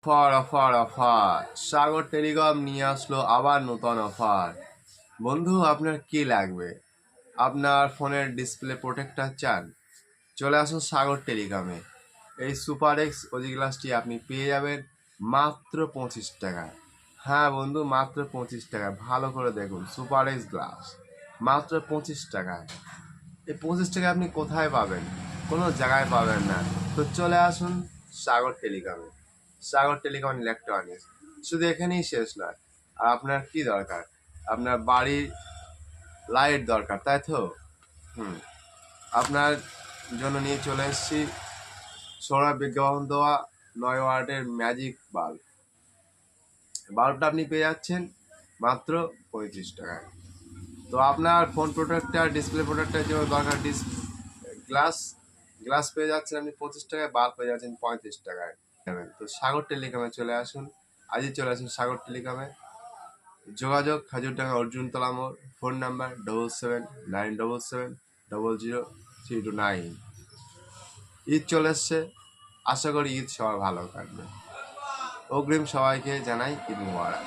Offer offer offer সাগর telecom নিয়ে আসলো আবার নতুন অফার। বন্ধু, আপনার কি লাগবে? আপনার ফোনের ডিসপ্লে প্রোটেক্টর চান? চলে আসুন সাগর টেলিকমে। এই সুপার এক্স ওজি গ্লাসটি আপনি পেয়ে যাবেন মাত্র 25 টাকায়। হ্যাঁ বন্ধু, মাত্র 25 টাকায়। ভালো করে দেখুন, সুপার এক্স গ্লাস মাত্র 25 টাকায়। এই 25 টাকায় আপনি কোথায় পাবেন? কোনো জায়গায় পাবেন না। তো চলে আসুন সাগর টেলিকমে। সাগর টেলিকম ইলেকট্রনিক্স শুধু এখানেই শেষ নয়। আর আপনার কি দরকার? আপনার বাড়ির লাইট দরকার, তাই তো? হুম, আপনার জন্য নিয়ে চলে এসেছি সৌর বিজ্ঞাপন দেওয়া 9 ওয়াটের ম্যাজিক বাল্ব। বাল্বটা আপনি পেয়ে যাচ্ছেন মাত্র 35 টাকায়। তো আপনার ফোন প্রোটেক্টর, ডিসপ্লে প্রোটেক্টর জন্য দরকার গ্লাস গ্লাস পেয়ে যাচ্ছেন আপনি 25 টাকায়, বাল্ব পেয়ে যাচ্ছেন 35 টাকায়। তো সাগর টেলিকমে চলে আসুন, আজই চলে আসুন সাগর টেলিকমে। যোগাযোগ খাজুরডাঙ্গা অর্জুনতলা মোড়। Phone number 7797700329। ঈদ চলে এসছে, আশা করি ঈদ সবার ভালো কাটবে। অগ্রিম সবাইকে জানাই ঈদ মুবারক।